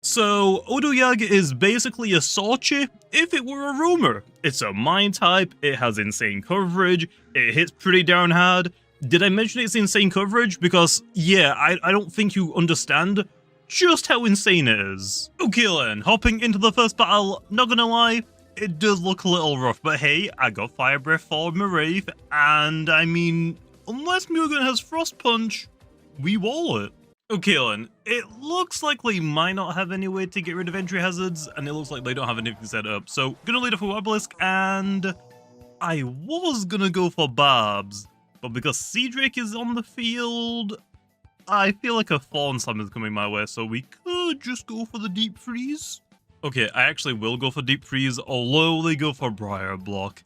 So, Odoyaga is basically a Sorche if it were a rumor. It's a mine type, it has insane coverage, it hits pretty darn hard. Did I mention it's insane coverage? Because, yeah, I don't think you understand just how insane it is. Okay then, hopping into the first battle, not gonna lie, it does look a little rough, but hey, I got Fire Breath for my Wraith, and I mean, unless Mugen has Frost Punch, we wall it. Okay then, it looks like they might not have any way to get rid of entry hazards, and it looks like they don't have anything set up, so gonna lead off with Obelisk, and I was gonna go for Barbs, but because Cedric is on the field, I feel like a Fawn Slam is coming my way, so we could just go for the Deep Freeze. Okay, I actually will go for Deep Freeze, although they go for Briar Block.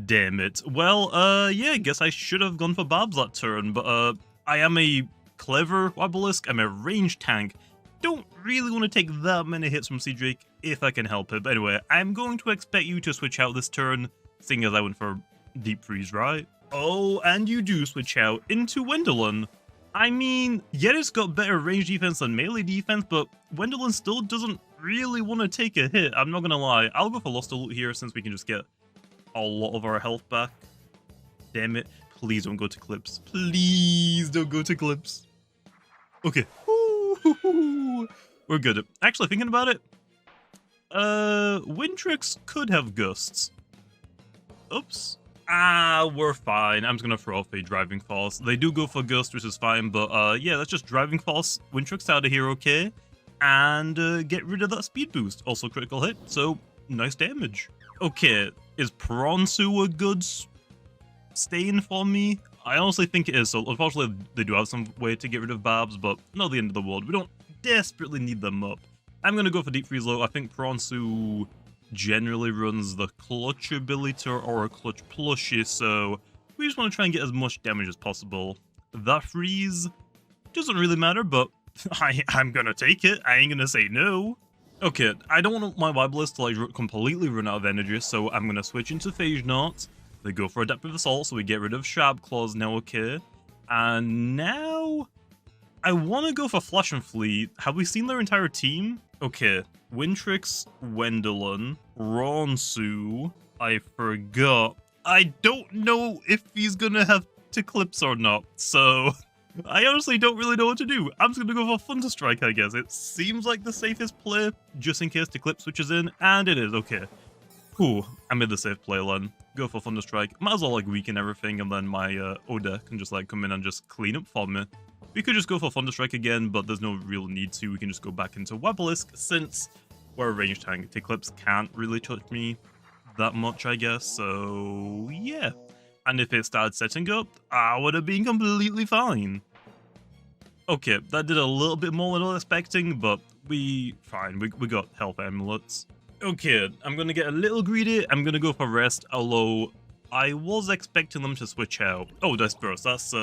Damn it. Well, yeah, guess I should have gone for Barbs that turn, but, I am a clever Obelisk, I'm a ranged tank. Don't really want to take that many hits from Cedric if I can help it, but anyway, I'm going to expect you to switch out this turn, seeing as I went for Deep Freeze, right? Oh, and you do switch out into Wendelin. I mean, yeah, it's got better range defense than melee defense, but Wendelin still doesn't really want to take a hit, I'm not gonna lie. I'll go for Lost to Loot here since we can just get a lot of our health back. Damn it. Please don't go to Clips. Please don't go to Clips. Okay. We're good. Actually, thinking about it, Wintrix could have Gusts. Oops. We're fine. I'm just gonna throw off a Driving Force. They do go for Gust, which is fine, but yeah, let's just Driving Force Wintrix out of here, okay? And get rid of that speed boost. Also critical hit, so nice damage. Okay, is Pronsu a good stain for me? I honestly think it is, so unfortunately they do have some way to get rid of Barbs, but not the end of the world. We don't desperately need them up. I'm gonna go for Deep Freeze though. I think Pronsu generally runs the Clutch ability or a Clutch plushie, so we just want to try and get as much damage as possible. That freeze doesn't really matter, but I'm gonna take it. I ain't gonna say no. Okay, I don't want my Obelisk to like completely run out of energy, so I'm gonna switch into Phage Knot. They go for Adaptive Assault, so we get rid of Sharp Claws now, okay? And now I want to go for Flash and Fleet. Have we seen their entire team? Okay, Wintrix, Wendelin, Ronsu. I forgot. I don't know if he's gonna have Eclipse or not, so I honestly don't really know what to do. I'm just gonna go for Thunderstrike, I guess. It seems like the safest play, just in case Eclipse switches in, and it is, okay. Whew, I made the safe play then. Go for Thunderstrike. Might as well like weaken everything, and then my Oda can just like come in and just clean up for me. We could just go for Thunderstrike again, but there's no real need to. We can just go back into Obelisk since we're a ranged tank. Eclipse can't really touch me that much, I guess, so yeah. And if it started setting up, I would have been completely fine. Okay, that did a little bit more than I was expecting, but we got health amulets. Okay, I'm gonna get a little greedy. I'm gonna go for Rest, although I was expecting them to switch out. Oh, Disperse, that's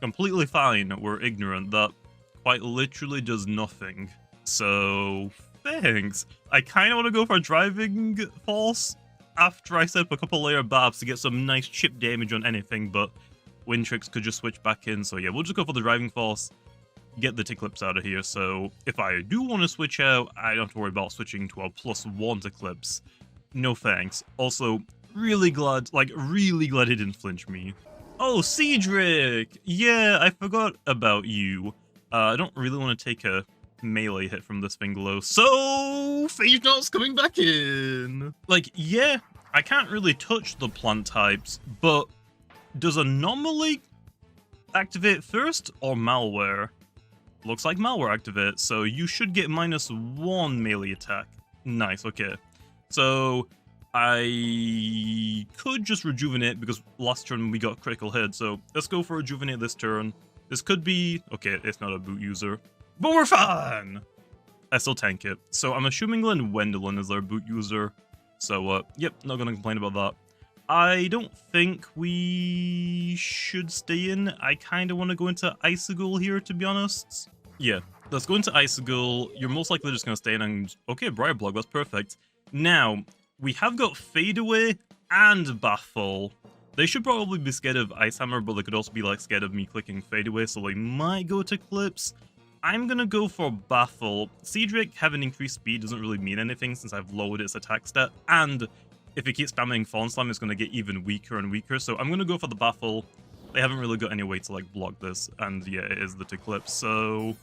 completely fine. We're ignorant. That quite literally does nothing. So, thanks. I kind of want to go for Driving Force after I set up a couple layer Barbs to get some nice chip damage on anything, but Wintrix could just switch back in. So yeah, we'll just go for the Driving Force, get the Eclipse out of here, so if I do want to switch out, I don't have to worry about switching to a +1 Eclipse. No thanks. Also, really glad he didn't flinch me. Oh, Cedric! Yeah, I forgot about you. I don't really want to take a melee hit from this thing below, so Phage Knot's coming back in! Like, yeah, I can't really touch the plant types, but does Anomaly activate first, or Malware? Looks like Malware activate, so you should get -1 melee attack. Nice, okay. So I could just Rejuvenate because last turn we got critical hit, so let's go for Rejuvenate this turn. This could be... okay, it's not a boot user, but we're fine! I still tank it. So I'm assuming Wendelin is their boot user, so yep, not gonna complain about that. I don't think we should stay in. I kind of want to go into Icicle here, to be honest. Yeah, let's go into Icicle. You're most likely just going to stay in and... okay, Briar Block, that's perfect. Now, we have got Fade Away and Baffle. They should probably be scared of Ice Hammer, but they could also be like scared of me clicking Fade Away, so they might go to Clips. I'm gonna go for Baffle. Cedric having increased speed doesn't really mean anything since I've lowered its attack stat, and if it keeps spamming Fallen Slam, it's gonna get even weaker and weaker, so I'm gonna go for the Baffle. They haven't really got any way to, like, block this, and yeah, it is the Eclipse, so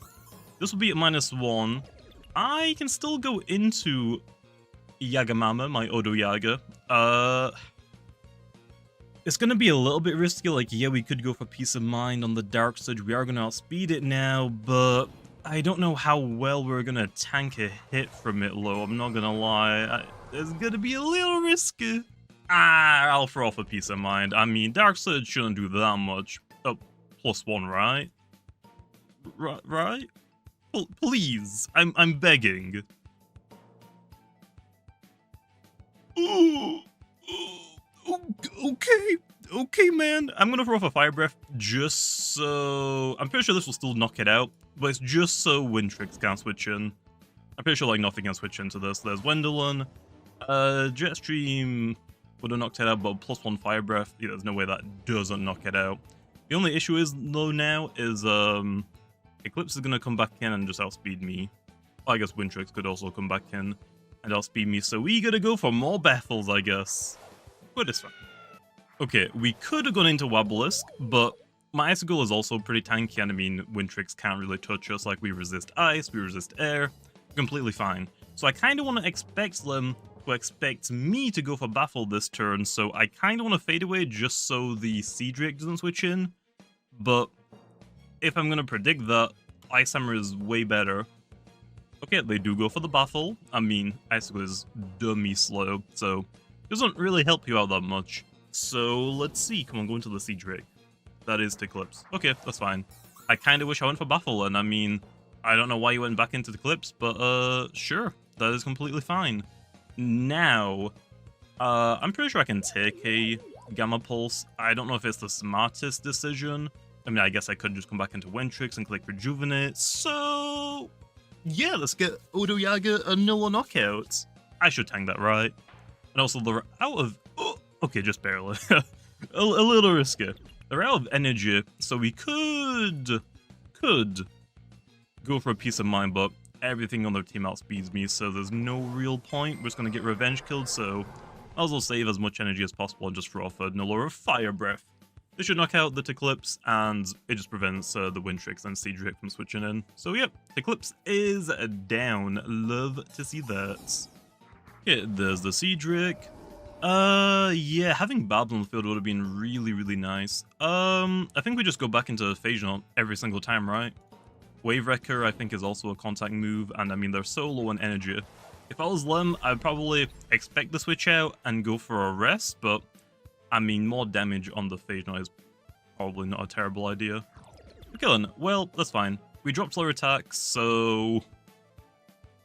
this will be at -1. I can still go into Yagamama, my Odoyaga. It's gonna be a little bit risky, like, yeah, we could go for Peace of Mind on the Dark Surge, we are gonna outspeed it now, but I don't know how well we're gonna tank a hit from it low, I'm not gonna lie. It's gonna be a little risky. I'll throw off a Peace of Mind. I mean, Dark Surge shouldn't do that much. Oh, +1, right? Right? Please, I'm begging. Ooh. Okay, man. I'm gonna throw off a Fire Breath just so... I'm pretty sure this will still knock it out, but it's just so Wintrix can't switch in. I'm pretty sure, like, nothing can switch into this. There's Wendelin. Jetstream would have knocked it out, but +1 Fire Breath, yeah, there's no way that doesn't knock it out. The only issue is, though, now is, Eclipse is gonna come back in and just outspeed me. I guess Wintrix could also come back in and outspeed me, so we gotta go for more baffles, I guess. But it's fine. Okay, we could have gone into Wobelisk, but my Icicle is also pretty tanky, and I mean, Wintrix can't really touch us, like, we resist ice, we resist air, completely fine. So I kind of want to expect them to expect me to go for Baffle this turn, so I kind of want to Fade Away just so the Cedric doesn't switch in, but if I'm going to predict that, Ice Hammer is way better. Okay, they do go for the Baffle. I mean, Icicle is dummy slow, so it doesn't really help you out that much. So let's see. Come on, go into the Cedric. That is Eclipse. Okay, that's fine. I kind of wish I went for Baffle, and I mean, I don't know why you went back into Eclipse, but sure, that is completely fine. Now, I'm pretty sure I can take a Gamma Pulse. I don't know if it's the smartest decision. I mean, I guess I could just come back into Wintrix and click Rejuvenate. So, yeah, let's get Odoyaga a Nilla knockout. I should tank that, right? And also, they're out of... Oh, okay, just barely. a little risky. They're out of energy, so we could go for a Peace of Mind, but everything on their team outspeeds me, so there's no real point. We're just going to get Revenge killed, so I'll also save as much energy as possible and just throw off a Nulla Fire Breath. This should knock out the Eclipse, and it just prevents the Wintrix and Cedric from switching in. So yep, Eclipse is down. Love to see that. Okay, there's the Cedric. Yeah, having Babel on the field would have been really, really nice. I think we just go back into Phage every single time, right? Wave Wrecker, I think, is also a contact move, and I mean, they're so low on energy. If I was Lem, I'd probably expect the switch out and go for a rest, but I mean, more damage on the Phage is probably not a terrible idea. Okay then, well, that's fine. We dropped lower attacks, so...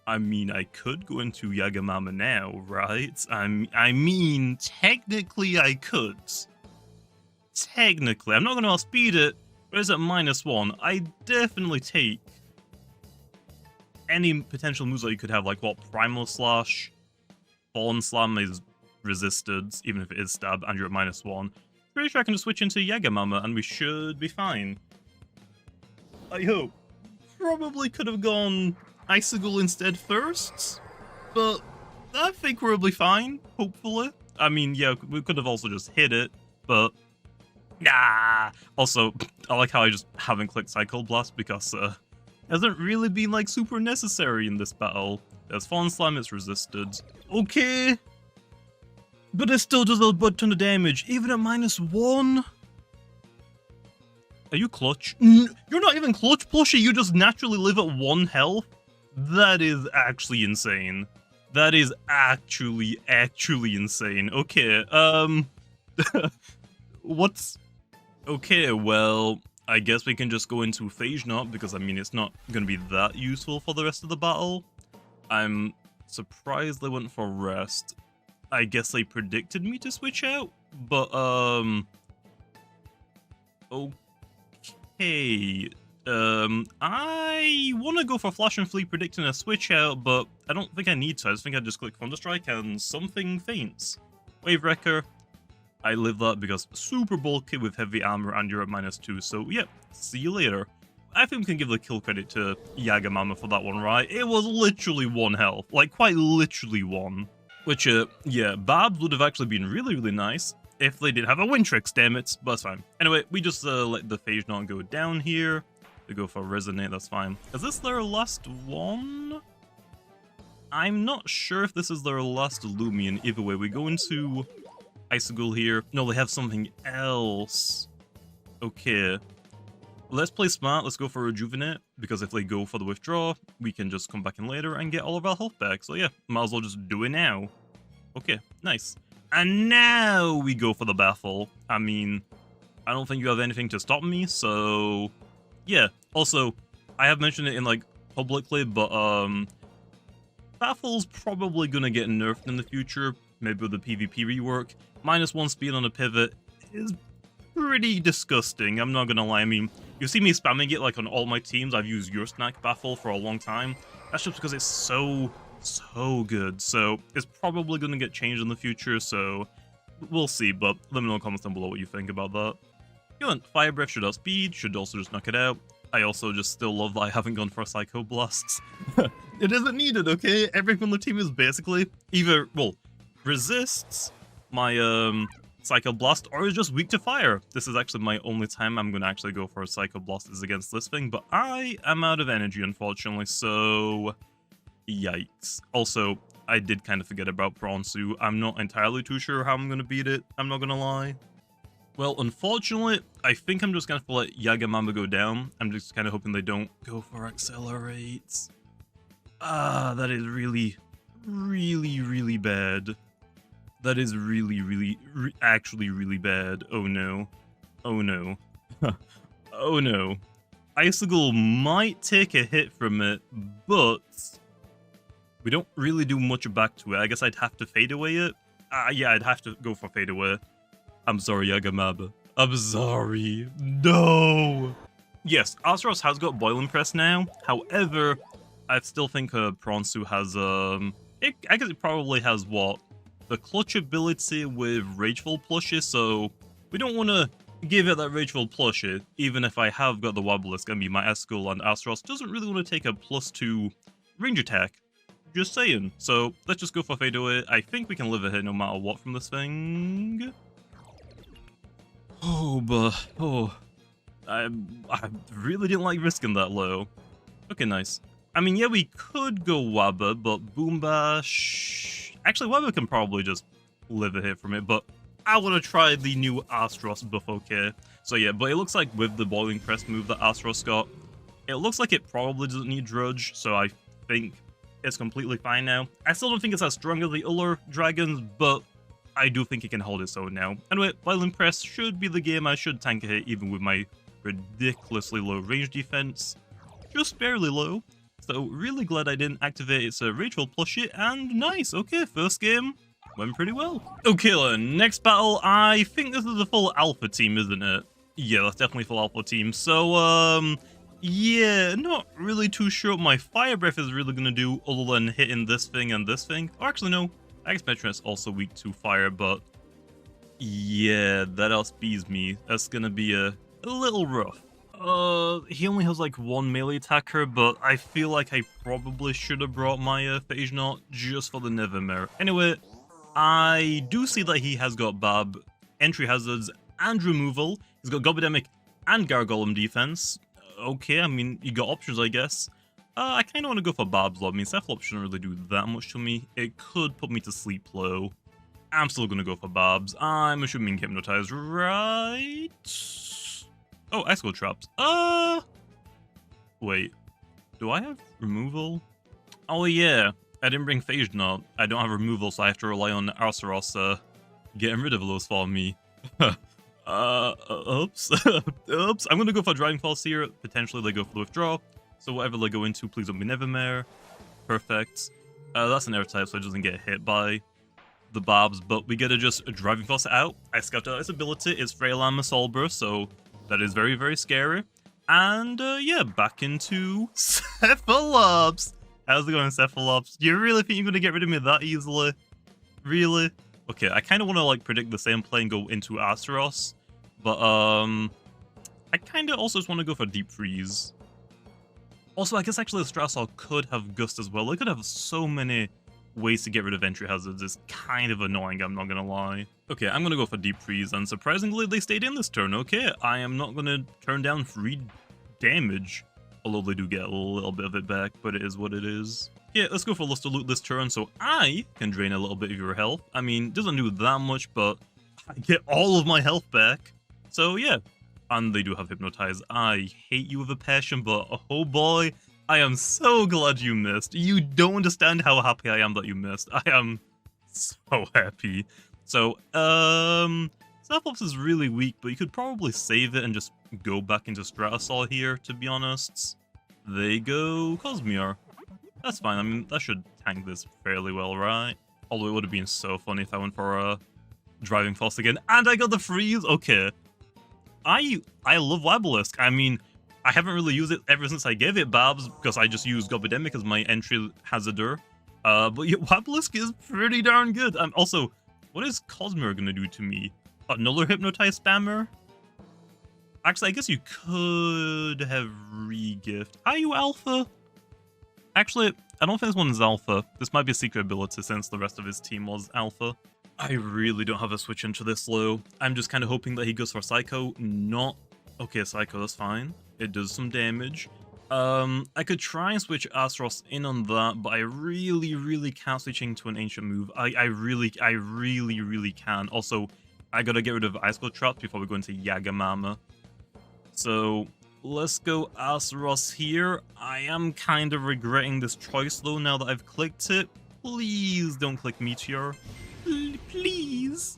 I mean, I could go into Yagamama now, right? I mean, technically I could. Technically. I'm not going to outspeed it, but it's at -1. I definitely take any potential moves that you could have, like, what, Primal Slash, Fallen Slam is resisted, even if it is stab, and you're at -1. Pretty sure I can just switch into Yagamama, and we should be fine. I hope. Probably could have gone Icicle instead first, but I think we'll be fine, hopefully. I mean, yeah, we could have also just hit it, but nah. Also, I like how I just haven't clicked Cycle Blast because it hasn't really been, like, super necessary in this battle. There's Fallen Slam, it's resisted. Okay, but it still does a butt ton of damage, even at -1. Are you clutch? You're not even clutch, Plushie, you just naturally live at 1 health? That is actually insane. That is actually insane. Okay, what's... Okay, well, I guess we can just go into Phage Knot, because, I mean, it's not going to be that useful for the rest of the battle. I'm surprised they went for rest. I guess they predicted me to switch out, but, okay... I want to go for Flash and Flee predicting a switch out, but I don't think I need to. I just think I just click Thunderstrike and something faints. Wave Wrecker, I live that because super bulky with heavy armor and you're at -2, so yeah, see you later. I think we can give the kill credit to Yagamama for that one, right? It was literally 1 health, like quite literally 1. Which, yeah, Babs would have actually been really, really nice if they did have a Wintrix, damn it, but that's fine. Anyway, we just let the Phage Knot go down here. They go for Resonate, that's fine. Is this their last one? I'm not sure if this is their last Loomian. Either way, we go into Icicle here. No, they have something else. Okay. Let's play smart. Let's go for Rejuvenate, because if they go for the Withdraw, we can just come back in later and get all of our health back. So yeah, might as well just do it now. Okay, nice. And now we go for the Baffle. I mean, I don't think you have anything to stop me, so yeah. Also, I have mentioned it in like publicly, but Baffle's probably gonna get nerfed in the future, maybe with the PvP rework. -1 speed on a pivot is pretty disgusting, I'm not gonna lie. I mean, you see me spamming it like on all my teams. I've used your snack Baffle for a long time. That's just because it's so good. So it's probably gonna get changed in the future, so we'll see, but let me know in the comments down below what you think about that. Good, Fire Breath should outspeed, should also just knock it out. I also just still love that I haven't gone for Psycho Blasts. It isn't needed, okay? Everyone on the team is basically either, well, resists my Psycho Blast or is just weak to fire. This is actually my only time I'm gonna actually go for a Psycho Blast is against this thing, but I am out of energy, unfortunately, so yikes. Also, I did kind of forget about Bronsu. I'm not entirely too sure how I'm gonna beat it, I'm not gonna lie. Well, unfortunately, I think I'm just gonna have to let Yagamama go down. I'm just kind of hoping they don't go for Accelerates. Ah, that is really bad. That is actually really bad. Oh no. Oh no. Oh no. Icicle might take a hit from it, but we don't really do much back to it. I guess I'd have to fade away it. Yeah, I'd have to go for fade away. I'm sorry, Yagamaba. I'm sorry. No! Yes, Astaros has got Boiling Press now. However, I still think Pronsu has, I guess it probably has what? The clutch ability with Rageful plushie, so we don't want to give it that Rageful plushie, even if I have got the Wobble. It's going to be my Eskull, and Astaros doesn't really want to take a +2 range attack. Just saying. So let's just go for Fade Away. I think we can live a hit no matter what from this thing. Oh, but I really didn't like risking that low. Okay, nice. I mean, yeah, we could go Wabba, but Boom Bash. Actually, Wabba can probably just live a hit from it, but I want to try the new Astaros buff, okay? So yeah, but it looks like with the Boiling Press move that Astaros got, it looks like it probably doesn't need Drudge, so I think it's completely fine now. I still don't think it's as strong as the other dragons, but I do think it can hold its own now. Anyway, Boiling Press should be the game. I should tank a hit even with my ridiculously low range defense. Just barely low. So really glad I didn't activate its Rageful plushie, and nice, okay, first game went pretty well. Okay then, next battle, I think this is the full alpha team, isn't it? Yeah, that's definitely full alpha team. So, yeah, not really too sure what my Fire Breath is really gonna do other than hitting this thing and this thing. Or actually, no, I guess Metron is also weak to fire, but yeah, that outspeeds me. That's gonna be a little rough. He only has like 1 melee attacker, but I feel like I probably should have brought my Phage Knot just for the Nevermare. Anyway, I do see that he has got Bab, entry hazards, and removal. He's got Gobidemic and Gargolem defense. Okay, I mean, you got options, I guess. I kind of want to go for Bab's though. I mean, Cephalops shouldn't really do that much to me. It could put me to sleep low. I'm still gonna go for Bab's. I'm assuming Hypnotize, right? Oh, Icicle Traps. Wait. Do I have removal? Oh yeah, I didn't bring Phage Knot. I don't have removal, so I have to rely on Arceros getting rid of those for me. Oops. Oops. I'm gonna go for Driving Force here. Potentially they go for the Withdraw. So whatever they go into, please don't be Nevermare. Perfect. That's an air type, so it doesn't get hit by the Babs, but we get to just Driving Force it out. I scouted out its ability. It's Frail and Masolbur, so that is very scary. And yeah, back into Cephalops. How's it going, Cephalops? Do you really think you're gonna get rid of me that easily? Really? Okay, I kind of want to like predict the same play and go into Astaros, but I kind of also just want to go for Deep Freeze. Also, I guess actually the Strasol could have Gust as well. It could have so many ways to get rid of entry hazards. It's kind of annoying, I'm not gonna lie. Okay, I'm gonna go for Deep Freeze, and surprisingly, they stayed in this turn. Okay, I am not gonna turn down free damage. Although they do get a little bit of it back, but it is what it is. Yeah, let's go for Luster Loot this turn, so I can drain a little bit of your health. I mean, doesn't do that much, but I get all of my health back. So yeah, and they do have Hypnotize. I hate you with a passion, but oh boy, I am so glad you missed. You don't understand how happy I am that you missed. I am so happy. So, Cyclops is really weak, but you could probably save it and just go back into Stratasol here, to be honest. They go Cosmere. That's fine, I mean, that should tank this fairly well, right? Although it would have been so funny if I went for a Driving Force again, and I got the freeze! Okay. I love Wabalisk. I mean, I haven't really used it ever since I gave it Babs, because I just used Gobidemic as my entry hazarder. But yeah, Wabalisk is pretty darn good. Also, what is Cosmere gonna do to me? Another Hypnotize Spammer? Actually, I guess you could have Regift. Are you Alpha? Actually, I don't think this one is Alpha. This might be a secret ability since the rest of his team was Alpha. I really don't have a switch into this low. I'm just kind of hoping that he goes for Psycho, not... Okay, Psycho, that's fine. It does some damage. I could try and switch Astaros in on that, but I really can't switch into an ancient move. I really can. Also, I gotta get rid of Icicle Trap before we go into Yagamama. So, let's go Astaros here. I am kind of regretting this choice though now that I've clicked it. Please don't click Meteor. Please.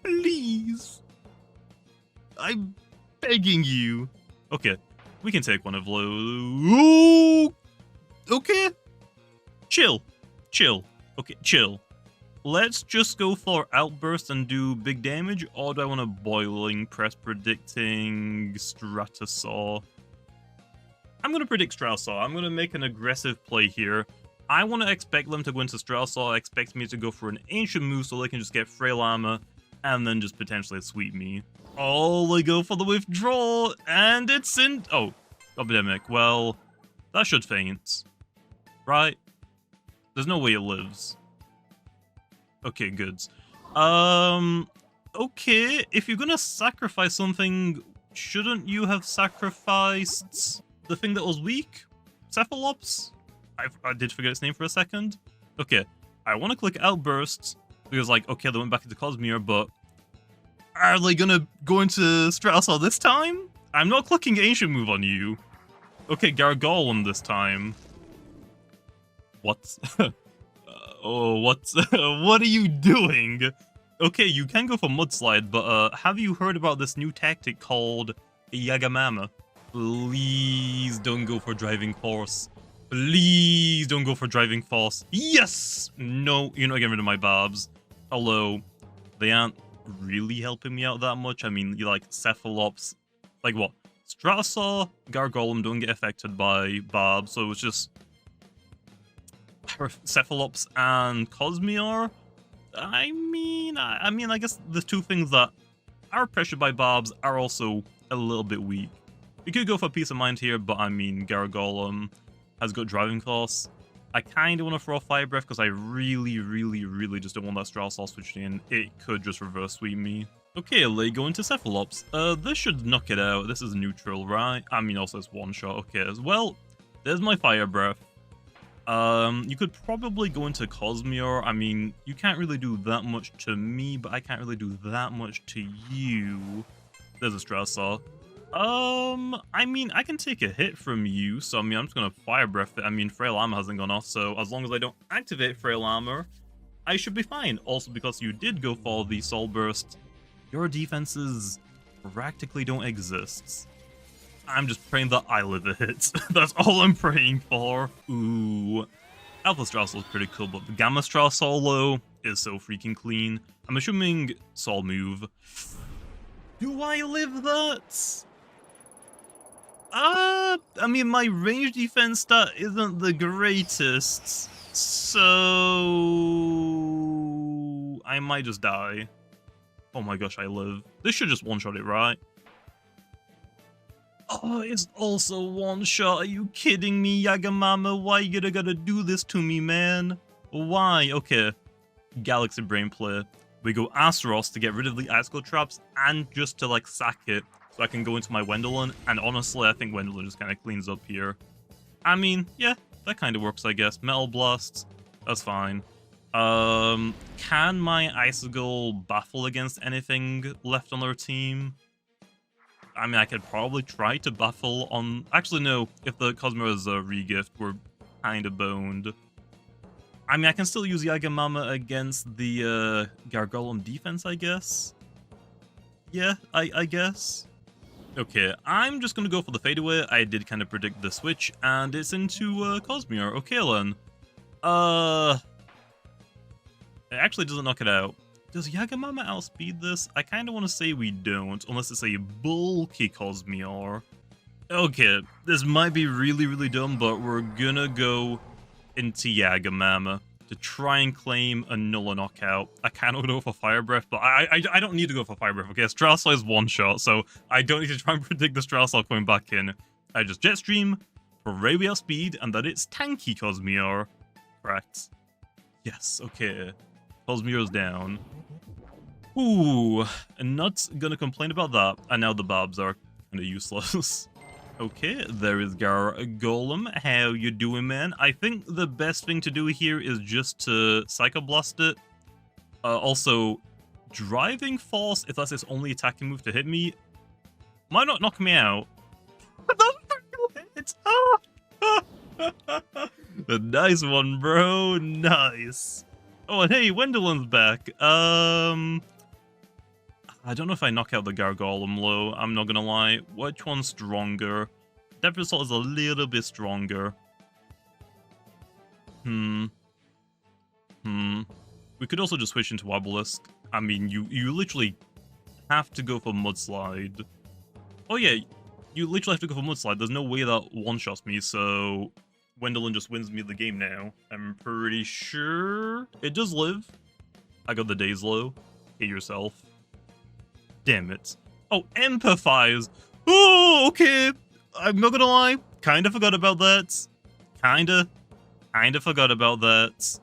Please. I'm begging you. Okay, we can take one of those. Ooh, okay. Chill. Okay, chill. Let's just go for Outburst and do big damage, or do I want a Boiling Press predicting Stratosaur? I'm going to predict Stratosaur. I'm going to make an aggressive play here. I want to expect them to go into Stratosaur. I expect me to go for an Ancient move so they can just get Frail Armor and then just potentially sweep me. Oh, they go for the withdrawal, and it's in... Oh, Epidemic. Well, that should faint. Right? There's no way it lives. Okay, good. Okay, if you're gonna sacrifice something, shouldn't you have sacrificed the thing that was weak? Cephalops? I did forget its name for a second. Okay, I want to click Outburst, because like, okay, they went back into Cosmere, but are they gonna go into Stratosaur this time? I'm not clicking Ancient Move on you. Okay, Gargolem this time. What? Oh, what? What are you doing? Okay, you can go for Mudslide, but have you heard about this new tactic called Yagamama? Please don't go for Driving Force. Please don't go for Driving Force. Yes! No, you're not getting rid of my Barbs. Although, they aren't really helping me out that much. I mean, you like Cephalops. Like what? Stratosaur, Gargolem don't get affected by Barbs, so it's just Cephalops and Cosmere. I mean, I guess the two things that are pressured by Barbs are also a little bit weak. You could go for Peace of Mind here, but I mean, Gargolem has got Driving Force. I kind of want to throw Fire Breath because I really just don't want that Stratosaur switched in. It could just reverse sweep me. Okay, they go into Cephalops. This should knock it out. This is neutral, right? I mean, also it's one shot. Okay, as well, there's my Fire Breath. You could probably go into Cosmere. I mean, you can't really do that much to me, but I can't really do that much to you. There's a Stratosaur. I mean, I can take a hit from you, so I mean, I'm just gonna Fire Breath it. I mean, Frail Armor hasn't gone off, so as long as I don't activate Frail Armor, I should be fine. Also, because you did go for the Soul Burst, your defenses practically don't exist. I'm just praying that I live a hit. That's all I'm praying for. Ooh. Alpha Stratosaur is pretty cool, but the Gamma Stratosaur is so freaking clean. I'm assuming Soul Move. Do I live that? I mean, my range defense stat isn't the greatest, so I might just die. Oh my gosh, I live. This should just one-shot it, right? Oh, it's also one shot. Are you kidding me, Yagamama? Why you gotta do this to me, man? Why? Okay, Galaxy Brain Play. We go Asteros to get rid of the Icicle Traps and just to, like, sack it so I can go into my Wendelin. And honestly, I think Wendelin just kind of cleans up here. I mean, yeah, that kind of works, I guess. Metal Blasts, that's fine. Can my Icicle baffle against anything left on their team? I mean, I could probably try to baffle on... Actually, no. If the Cosmo is a regift, we're kind of boned. I mean, I can still use Yagamama against the Gargolem defense, I guess. Yeah, I guess. Okay, I'm just gonna go for the fadeaway. I did kind of predict the switch, and it's into Cosmere. Okay, then. It actually doesn't knock it out. Does Yagamama outspeed this? I kind of want to say we don't, unless it's a bulky Cosmere. Okay, this might be really, really dumb, but we're gonna go into Yagamama to try and claim a Nulla knockout. I cannot go for Fire Breath, but I don't need to go for Fire Breath. Okay, Strasel is one shot, so I don't need to try and predict the Strasel coming back in. I just Jetstream, pray we outspeed, and that it's tanky Cosmere. Correct. Yes, okay. Cosmere's down. Ooh, not gonna complain about that. And now the Bobs are kind of useless. Okay, there is Gargolem. How you doing, man? I think the best thing to do here is just to Psycho Blast it. Also, Driving Force, if that's its only attacking move to hit me, might not knock me out. Nice one, bro. Nice. Oh, and hey, Wendelin's back. I don't know if I knock out the Gargolem low, I'm not gonna lie. Which one's stronger? Depth Assault is a little bit stronger. We could also just switch into Obelisk. I mean, you literally have to go for Mudslide. Oh yeah, you literally have to go for Mudslide. There's no way that one-shots me, so Wendelin just wins me the game now. I'm pretty sure it does live. I got the days low. Hit yourself. Damn it. Oh, Empathize. Oh, okay. I'm not gonna lie. Kinda forgot about that. Kinda forgot about that.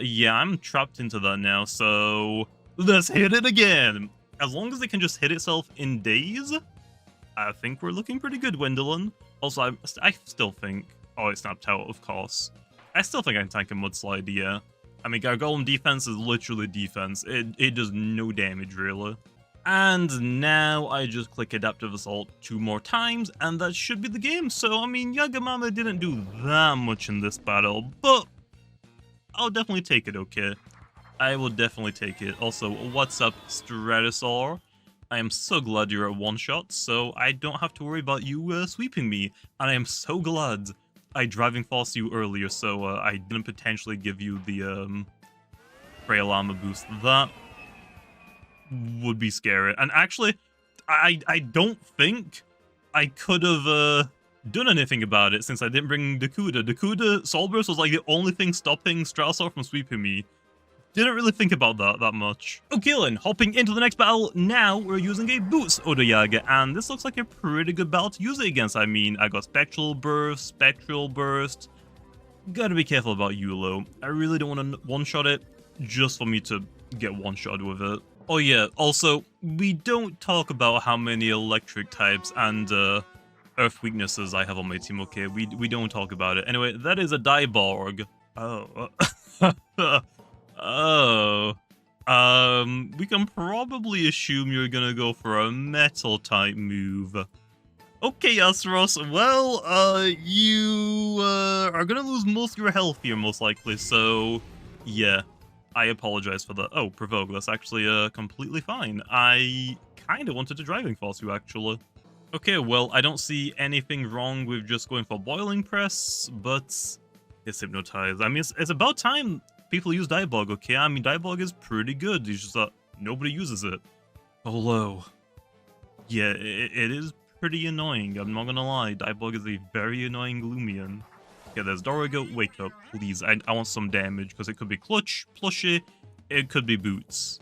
Yeah, I'm trapped into that now, so let's hit it again. As long as it can just hit itself in days, I think we're looking pretty good, Wendelin. Also, I still think... Oh, it snapped out, of course. I still think I can tank a Mudslide, yeah. I mean, Gargolem defense is literally defense. It does no damage, really. And now I just click Adaptive Assault 2 more times, and that should be the game. So, I mean, Yagamama didn't do that much in this battle, but I'll definitely take it, okay? I will definitely take it. Also, what's up, Stratosaur? I am so glad you're at one-shot, so I don't have to worry about you sweeping me. And I am so glad I Driving Force you earlier, so I didn't potentially give you the Frail Armor boost. That would be scary. And actually, I don't think I could have done anything about it since I didn't bring Dakuda. Dakuda Soul Burst was like the only thing stopping Strasser from sweeping me. Didn't really think about that much. Okay then, hopping into the next battle, now we're using a Boots Odoyaga, and this looks like a pretty good battle to use it against. I mean, I got Spectral Burst. Gotta be careful about Yulo. I really don't want to one-shot it, just for me to get one-shot with it. Oh yeah, also, we don't talk about how many electric types and earth weaknesses I have on my team, okay? We don't talk about it. Anyway, that is a Diborg. Oh. Oh. We can probably assume you're gonna go for a metal type move. Okay, Asteros, well, you are gonna lose most of your health here, most likely, so yeah. I apologize for that. Oh, Provoke, that's actually completely fine. I kind of wanted to Driving Force you, actually. Okay, well, I don't see anything wrong with just going for Boiling Press, but it's Hypnotize. I mean, it's about time people use Diborg, okay? I mean, Diborg is pretty good. It's just that nobody uses it. Although, yeah, it is pretty annoying. I'm not gonna lie. Diborg is a very annoying Loomian. Okay, there's Dorigo. Wake up, please. I want some damage, because it could be Clutch, Plushie, it could be Boots.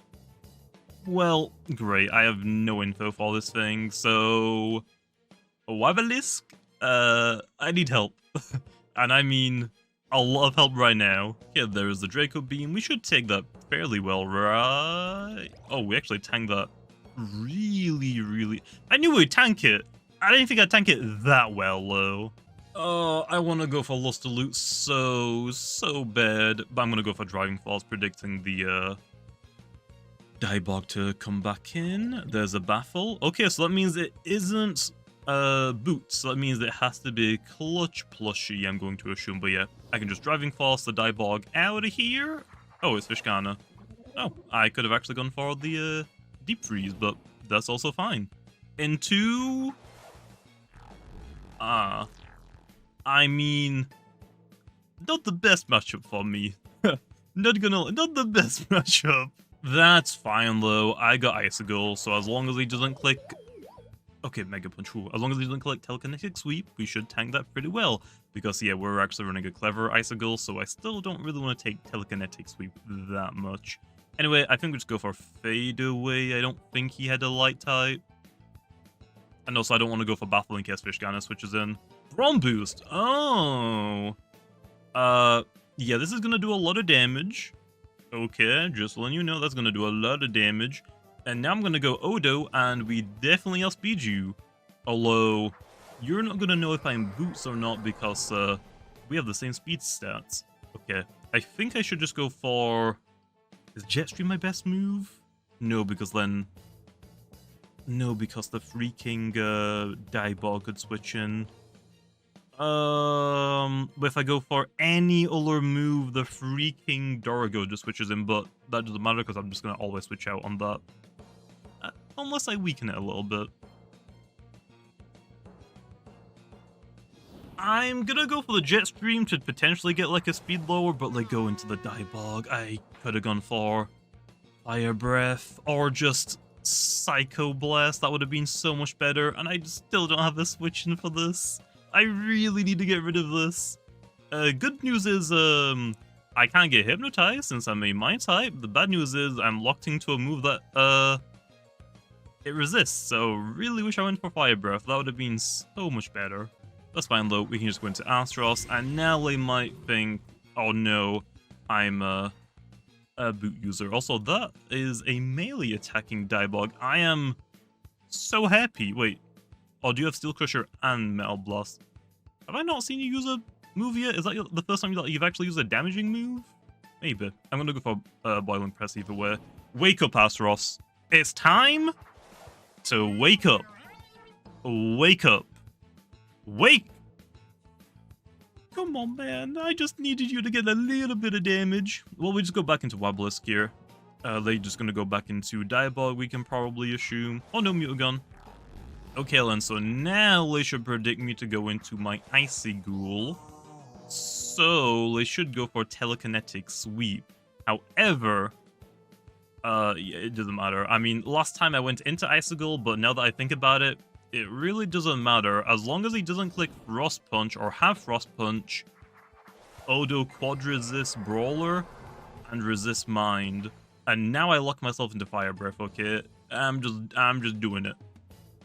Well, great. I have no info for this thing, so Wabalisk, I need help. And I mean a lot of help right now. Yeah, there is the Draco Beam. We should take that fairly well, right? Oh, we actually tanked that really. I knew we'd tank it. I didn't think I'd tank it that well, though. Oh, I want to go for Lost to Loot so bad. But I'm going to go for Driving Falls, predicting the Diebog to come back in. There's a Baffle. Okay, so that means it isn't boots. So that means it has to be Clutch plushie, I'm going to assume. But yeah, I can just Driving Falls the Diebog out of here. Oh, it's Fishkana. Oh, I could have actually gone for the Deep Freeze, but that's also fine. Into... I mean... Not the best matchup for me. Not the best matchup. That's fine though. I got Icicle, so as long as he doesn't click... Okay, Mega Punch. Ooh. As long as he doesn't click Telekinetic Sweep, we should tank that pretty well. Because yeah, we're actually running a clever Icicle, so I still don't really want to take Telekinetic Sweep that much. Anyway, I think we just go for Fade Away. I don't think he had a Light type. And also, I don't want to go for Baffle in case Fishgana switches in. Brawn Boost! Oh! Yeah, this is gonna do a lot of damage. Okay, just letting you know, that's gonna do a lot of damage. And now I'm gonna go Odo, and we definitely outspeed you. Although, you're not gonna know if I'm Boots or not because, we have the same speed stats. Okay, I think I should just go for... Is Jetstream my best move? No, because then... No, because the freaking, Diebog could switch in. But if I go for any other move, the freaking Dorigo just switches in, but that doesn't matter because I'm just gonna always switch out on that. Unless I weaken it a little bit. I'm gonna go for the Jetstream to potentially get like a speed lower, but like go into the Diebog. I could have gone for Fire Breath or just Psycho Blast. That would have been so much better, and I still don't have the switch in for this. I really need to get rid of this. Good news is, I can't get hypnotized since I'm a Mind type. The bad news is I'm locked into a move that, it resists. So really wish I went for Fire Breath. That would have been so much better. That's fine though. We can just go into Astros, and now they might think, oh no, I'm a boot user. Also, that is a melee attacking Diebog. I am so happy. Wait. Oh, do you have Steel Crusher and Metal Blast? Have I not seen you use a move yet? Is that the first time you've actually used a damaging move? Maybe. I'm gonna go for Boiling Press either way. Wake up, Astros. It's time to wake up. Wake up. Wake! Come on, man. I just needed you to get a little bit of damage. Well, we just go back into Wabalisk here. They're just gonna go back into Diebog, we can probably assume. Oh no, Mutagun. Okay, then, so now they should predict me to go into my Icy Ghoul. So, they should go for Telekinetic Sweep. However, yeah, it doesn't matter. I mean, last time I went into Icy Ghoul, but now that I think about it, it really doesn't matter. As long as he doesn't click Frost Punch or have Frost Punch, Odo Quad Resist Brawler and Resist Mind. And now I lock myself into Fire Breath, okay? I'm just doing it.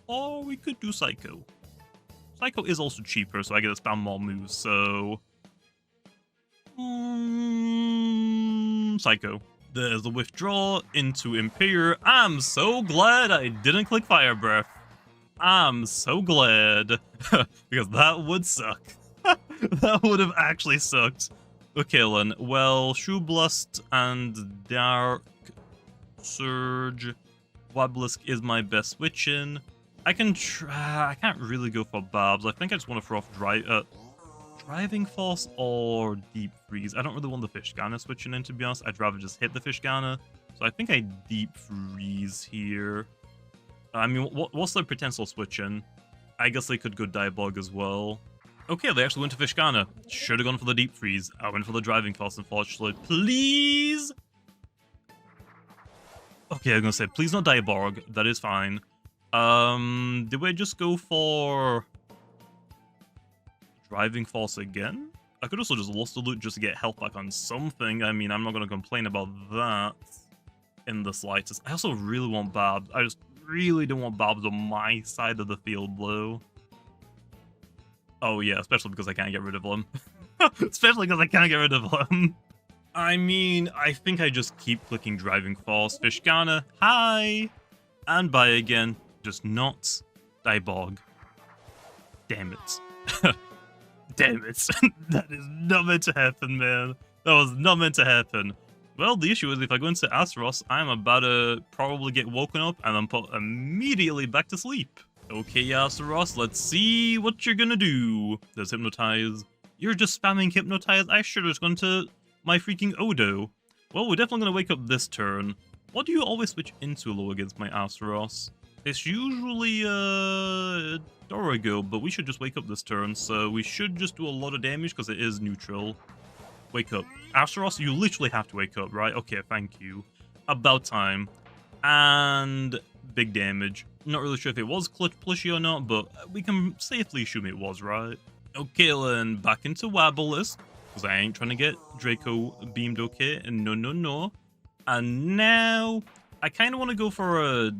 Or we could do Psycho. Psycho is also cheaper, so I get to spam more moves, so... Psycho. There's a withdraw into Imperior. I'm so glad I didn't click Fire Breath. I'm so glad. Because that would suck. That would have actually sucked. Okay, then. Well, Shoe Blast and Dark Surge. Wabalisk is my best switch-in. I can try... I can't really go for Barbs. I think I just want to throw off Driving Force or Deep Freeze. I don't really want the Fishgana switching in, to be honest. I'd rather just hit the Fishgana. So I think I Deep Freeze here. I mean, what's their potential switch-in? I guess they could go Diebog as well. Okay, they actually went to Fishgana. Should have gone for the Deep Freeze. I went for the Driving Force, unfortunately. Please! Okay, I'm gonna say, please not Diebog. That is fine. Did we just go for Driving Force again? I could also just lost the loot just to get health back on something. I mean, I'm not gonna complain about that in the slightest. I also really want Barbs. I just really don't want Barbs on my side of the field, though. Oh yeah, especially because I can't get rid of them. Especially because I can't get rid of them. I mean, I think I just keep clicking driving false. Fishgana, hi! And bye again. Just not Diebog. Damn it. Damn it. That is not meant to happen, man. That was not meant to happen. Well, the issue is if I go into Azeroth, I'm about to probably get woken up and then put immediately back to sleep. Okay, Azeroth, let's see what you're gonna do. There's Hypnotize. You're just spamming Hypnotize. I should have gone to my freaking Odo. Well, we're definitely gonna wake up this turn. What do you always switch into low against my Azeroth? It's usually Dorigo, but we should just wake up this turn, so we should just do a lot of damage because it is neutral. Wake up. Azeroth, you literally have to wake up, right? Okay, thank you. About time. And big damage. Not really sure if it was plushy or not, but we can safely assume it was, right? Okay, then back into Wabblisk, because I ain't trying to get Draco beamed, okay? No. And now, I kind of want to go for a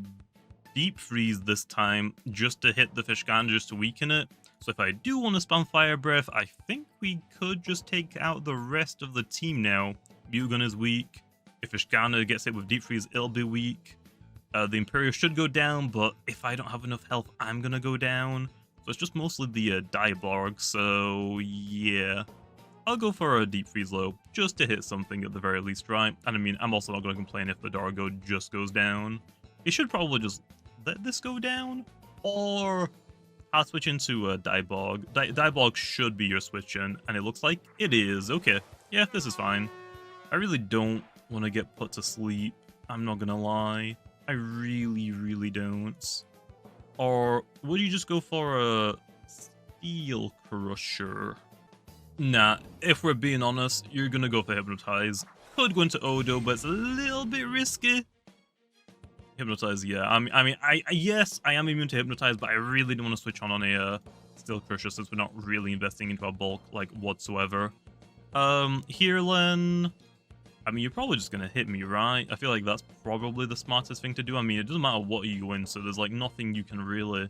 deep freeze this time, just to hit the Fishgana, just to weaken it. So if I do want to spam Fire Breath, I think we could just take out the rest of the team now. Bugun is weak. If Fishgana gets hit with Deep Freeze, it'll be weak. The Imperial should go down, but if I don't have enough health, I'm going to go down. So it's just mostly the Dieblarg, so yeah. I'll go for a Deep Freeze low, just to hit something at the very least, right? And I mean, I'm also not going to complain if the Dargo just goes down. It should probably just let this go down, or I'll switch into Diebog. Diebog should be your switch in, and it looks like it is. Okay, yeah, this is fine. I really don't want to get put to sleep, I'm not gonna lie. I really don't. Or would you just go for a Steel Crusher? Nah, if we're being honest, you're gonna go for Hypnotize. Could go into Odo, but it's a little bit risky. Hypnotize, yeah. I mean, yes, I am immune to Hypnotize, but I really don't want to switch on a Steel Crusher since we're not really investing into our bulk, like, whatsoever. Here, Len. I mean, you're probably just gonna hit me, right? I feel like that's probably the smartest thing to do. I mean, it doesn't matter what you win, so there's, like, nothing you can really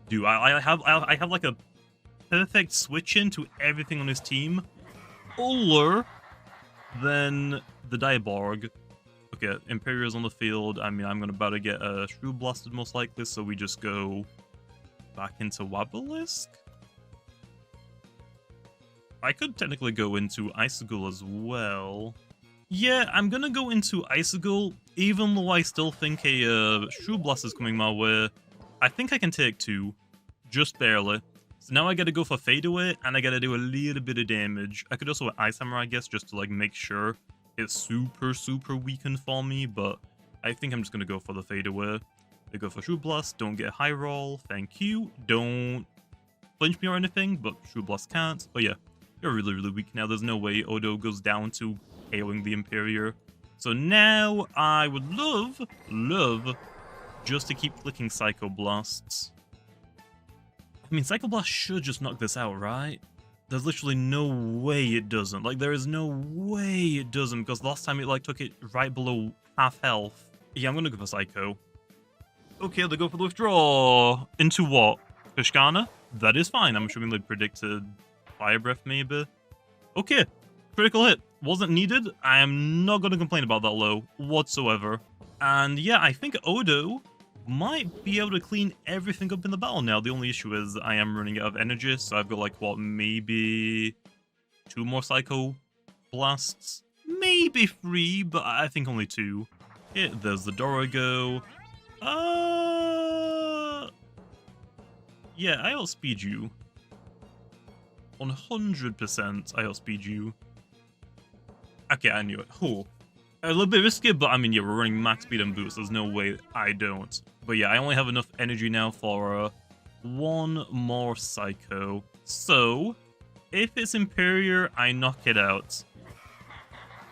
do. I have like, a perfect switch into everything on his team. Or than the Dieblarg. Okay, Imperial's on the field. I mean, I'm about to get a Shrew Blasted most likely, so we just go back into Wabblisk. I could technically go into Icicle as well. Yeah, I'm gonna go into Icicle, even though I still think a Shrew Blast is coming my way. I think I can take two, just barely. So now I gotta go for Fadeaway, and I gotta do a little bit of damage. I could also Ice Hammer, I guess, just to, like, make sure it's super weakened for me, but I think I'm just gonna go for the Fadeaway. They go for Shrew Blast, don't get high roll, thank you. Don't flinch me or anything, but Shrew Blast can't. But yeah, you're really weak now. There's no way Odo goes down to KOing the Imperior. So now I would love just to keep clicking Psycho Blasts. I mean, Psycho Blast should just knock this out, right? There's literally no way it doesn't. Like, there is no way it doesn't, because last time it, like, took it right below half health. Yeah, I'm gonna go for Psycho. Okay, they go for the withdraw. Into what? Fishgana? That is fine. I'm assuming they predicted Fire Breath, maybe. Okay, critical hit. Wasn't needed. I am not gonna complain about that low whatsoever. And yeah, I think Odo might be able to clean everything up in the battle now. The only issue is I am running out of energy, so I've got, like, what, maybe 2 more Psycho Blasts? Maybe 3, but I think only 2. Yeah, there's the Dorigo. Yeah, I outspeed you. 100% I outspeed you. Okay, I knew it. Oh. A little bit risky, but I mean, yeah, we're running max speed and boost. There's no way I don't. But yeah, I only have enough energy now for one more Psycho. So, if it's Imperior, I knock it out.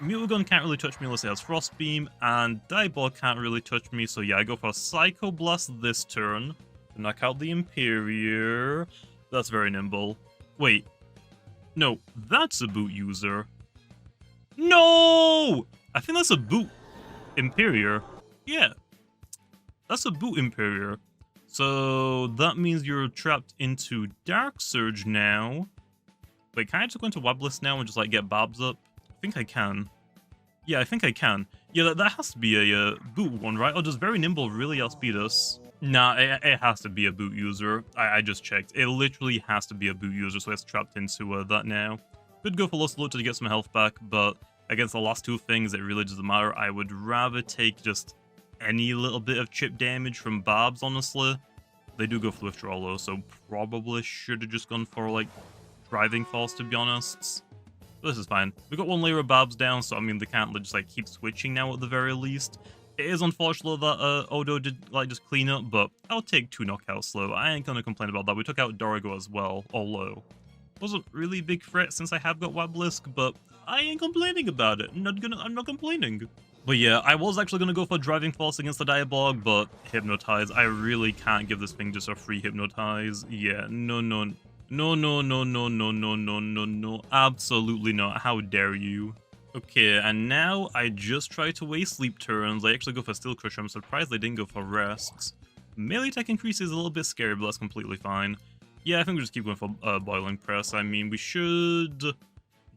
Mutagun can't really touch me unless it has Frost Beam, and Dieball can't really touch me, so yeah, I go for a Psycho Blast this turn to knock out the Imperior. That's very nimble. Wait. No, that's a boot user. No! I think that's a boot Imperior. Yeah. That's a boot Imperior. So that means you're trapped into Dark Surge now. Wait, can I just go into Webless now and just like get Barbs up? I think I can. Yeah, I think I can. Yeah, that has to be a boot one, right? Or does Very Nimble really outspeed us? Nah, it has to be a boot user. I just checked. It literally has to be a boot user, so it's trapped into that now. Could go for Lost Loot to get some health back, but against the last two things, it really doesn't matter. I would rather take just any little bit of chip damage from Barbs, honestly. They do go for Withdrawal though, so probably should have just gone for like Driving Falls, to be honest. But this is fine. We got one layer of Barbs down, so I mean they can't just like keep switching now at the very least. It is unfortunate that Odo did like just clean up, but I'll take 2 knockouts slow. I ain't gonna complain about that. We took out Dorigo as well, although wasn't really a big threat since I have got Weblisk, but I ain't complaining about it. I'm not complaining. But yeah, I was actually gonna go for Driving Force against the Diabolg, but Hypnotize. I really can't give this thing just a free Hypnotize. Yeah, no. Absolutely not. How dare you? Okay, and now I just try to waste sleep turns. I actually go for Steel Crusher. I'm surprised they didn't go for rests. Melee attack increase is a little bit scary, but that's completely fine. Yeah, I think we'll just keep going for Boiling Press. I mean, we should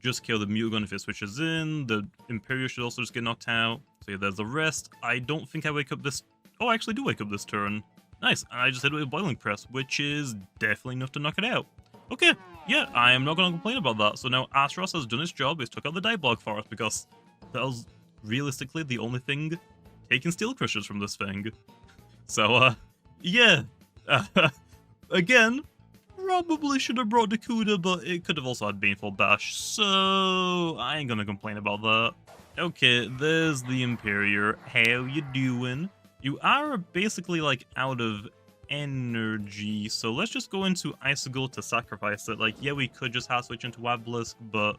just kill the Mutagon if it switches in. The Imperial should also just get knocked out. So yeah, there's the rest. I don't think I wake up this... Oh, I actually do wake up this turn. Nice, and I just hit it with Boiling Press, which is definitely enough to knock it out. Okay, yeah, I am not going to complain about that. So now Astros has done its job. It's took out the Diabolg for us because that was realistically the only thing taking Steel Crushers from this thing. So, yeah. Again, probably should have brought Dakuda, but it could have also had Baneful Bash, so I ain't gonna complain about that. Okay, there's the Imperior. How you doing? You are basically, like, out of energy, so let's just go into Icicle to sacrifice it. Like, yeah, we could just half switch into Weblisk, but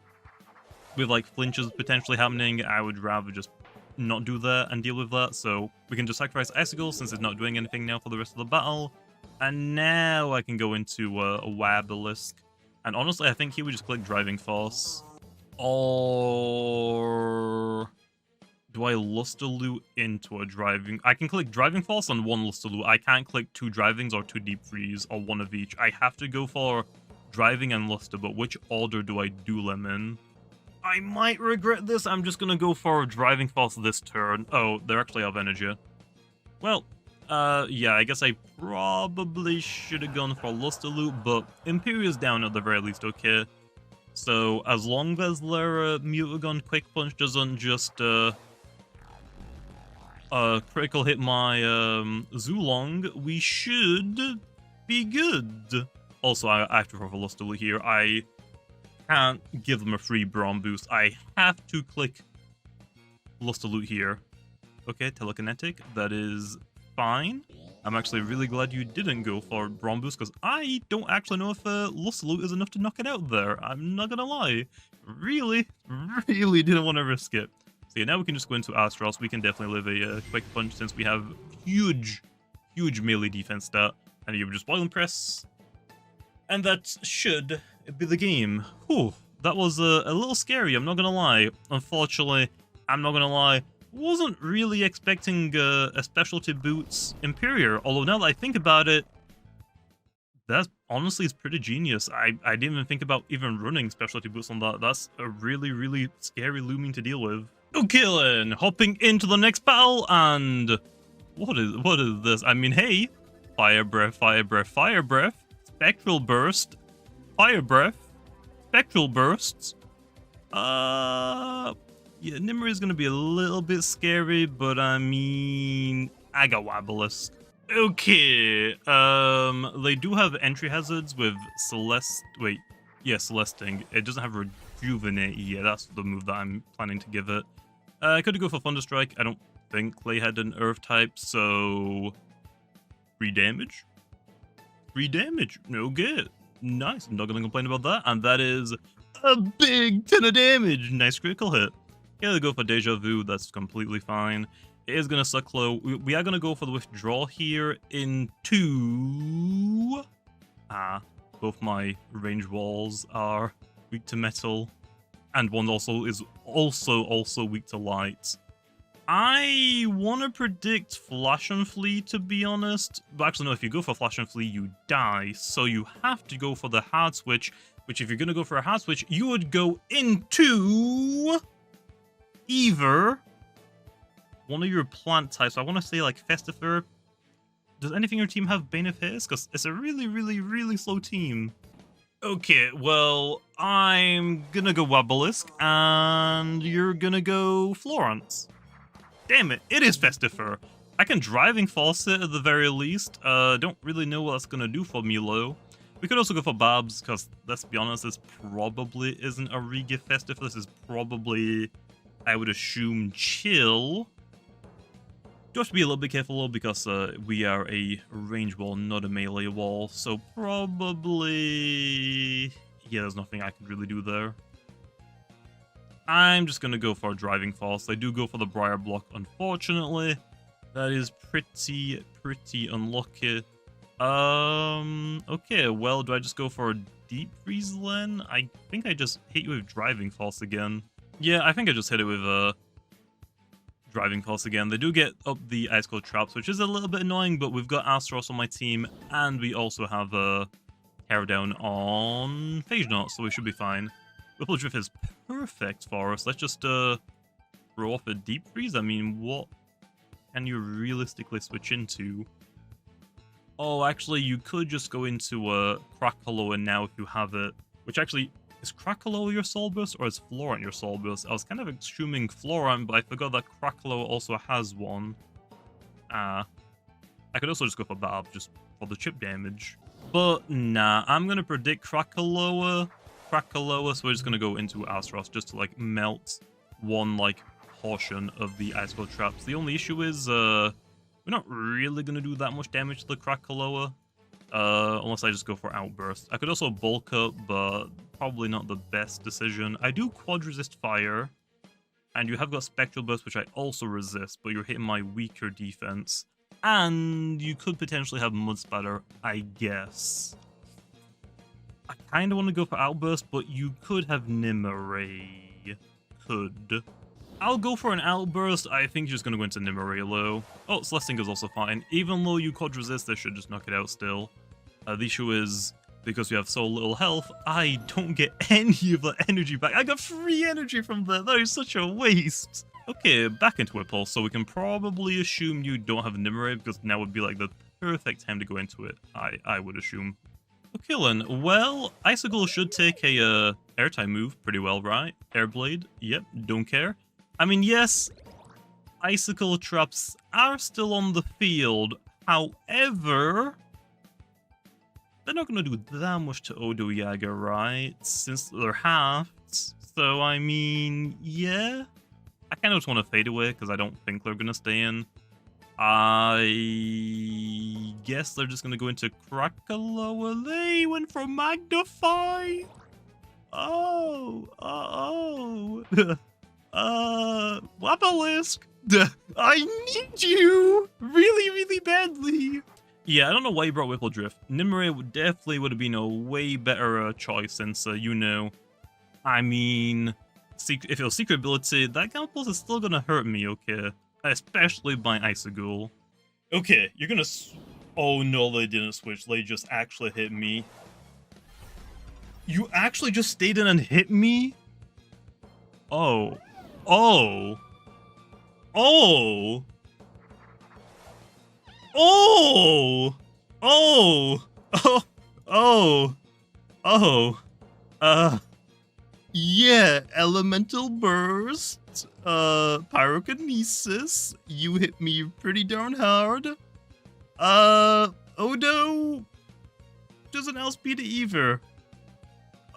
with, like, flinches potentially happening, I would rather just not do that and deal with that, so we can just sacrifice Icicle since it's not doing anything now for the rest of the battle. And now I can go into a Weblisk. And honestly, I think he would just click Driving Force. Or do I Luster Loot into a Driving... I can click Driving Force on one Luster Loot. I can't click 2 Drivings or 2 Deep Freeze, or one of each. I have to go for Driving and Luster, but which order do I do them in? I might regret this. I'm just gonna go for Driving Force this turn. Oh, they're actually out of energy. Well... yeah, I guess I probably should have gone for Luster Loot, but Imperia's down at the very least, okay? So, as long as their Mutagon Quick Punch doesn't just, critical hit my, Zulong, we should be good. Also, I have to throw for Luster Loot here. I can't give them a free Braum boost. I have to click Luster Loot here. Okay, Telekinetic, that is... fine. I'm actually really glad you didn't go for Braum Boost, because I don't actually know if Luster Loot is enough to knock it out there. I'm not gonna lie. Really didn't want to risk it. So yeah, now we can just go into Astros. We can definitely live a Quick Punch since we have huge melee defense stat. And you just Boiling Press. And that should be the game. Whew, that was a little scary, I'm not gonna lie. Unfortunately, I'm not gonna lie. Wasn't really expecting a specialty boots Imperior, although now that I think about it, that honestly is pretty genius. I didn't even think about even running specialty boots on that. That's a really scary Loomian to deal with. Okay then, hopping into the next battle, and what is this? I mean, hey, Fire Breath, Fire Breath, Fire Breath, Spectral Burst, Fire Breath, Spectral Bursts, yeah, Nimue is going to be a little bit scary, but I mean, I got Weblisk. Okay, they do have entry hazards with Celesting. It doesn't have Rejuvenate. Yeah, that's the move that I'm planning to give it. I could go for Thunderstrike. I don't think they had an Earth type, so... free damage? Free damage. No good. Nice, I'm not going to complain about that, and that is a big 10 of damage. Nice critical hit. Yeah, they go for Deja Vu, that's completely fine. It is going to suck low. We are going to go for the Withdraw here into... both my range walls are weak to metal. And one also is also weak to light. I want to predict Flash and Flee, to be honest. But actually, no, if you go for Flash and Flee, you die. So you have to go for the hard switch, which if you're going to go for a hard switch, you would go into either one of your plant types. I want to say like Festifer. Does anything in your team have Bane of Haste? Because it's a really, really, really slow team. Okay, well, I'm gonna go Wobelisk, and you're gonna go Florence. Damn it, it is Festifer. I can Driving False it at the very least. Don't really know what that's gonna do for Milo. We could also go for Babs, because let's be honest, this probably isn't a re-gift Festifer. This is probably, I would assume, Chill. You have to be a little bit careful though, because we are a range wall, not a melee wall. So probably, yeah, there's nothing I can really do there. I'm just gonna go for Driving False. I do go for the Briar Block, unfortunately. That is pretty unlucky. Okay, well, do I just go for a Deep Freeze then? I think I just hit you with Driving False again. Yeah, I think I just hit it with Driving False again. They do get up the Ice Cold Traps, which is a little bit annoying, but we've got Astaros on my team, and we also have a Tear Down on Phage Knot, so we should be fine. Whipple Drift is perfect for us. Let's just throw off a Deep Freeze. I mean, what can you realistically switch into? Oh, actually, you could just go into a Krakaloa now if you have it, which actually... Is Krakaloa your Soul Burst, or is Florent your Soul Burst? I was kind of assuming Florent, but I forgot that Krakaloa also has one. I could also just go for Bab, just for the chip damage. But nah, I'm gonna predict Krakaloa, so we're just gonna go into Astaros just to, like, melt one, like, portion of the Ice Cold Traps. The only issue is, we're not really gonna do that much damage to the Krakaloa. Unless I just go for Outburst. I could also bulk up, but probably not the best decision. I do Quad Resist Fire, and you have got Spectral Burst, which I also resist, but you're hitting my weaker defense. And you could potentially have Mud Spatter, I guess. I kind of want to go for Outburst, but you could have Nimue. Could. I'll go for an Outburst. I think you're just going to go into Nimue low. Oh, Celestinker's also fine. Even though you Quad Resist, they should just knock it out still. The issue is, because we have so little health, I don't get any of the energy back. I got free energy from that. That is such a waste. Okay, back into Whipple, so we can probably assume you don't have Nimue, because now would be like the perfect time to go into it, I would assume. Okay then, well, Icicle should take a airtime move pretty well, right? Airblade, yep, don't care. I mean, yes, Icicle Traps are still on the field, however... They're not going to do that much to Odoyaga, right? Since they're halved. So, I mean, yeah. I kind of just want to fade away because I don't think they're going to stay in. I guess they're just going to go into Krakaloa. They went for Magnify. Wobelisk. I need you really, really badly. Yeah, I don't know why you brought Whipple Drift. Nimue definitely would have been a way better choice since, you know, I mean, if it was Secret Ability, that kind of pulse is still gonna hurt me, okay? Especially by Icicle. Okay, you're gonna... Oh no, they didn't switch. They just actually hit me. You actually just stayed in and hit me? Oh. Oh. Oh. Oh! Oh! Oh! Oh! Yeah, Elemental Burst, Pyrokinesis, you hit me pretty darn hard. Odo doesn't outspeed it either.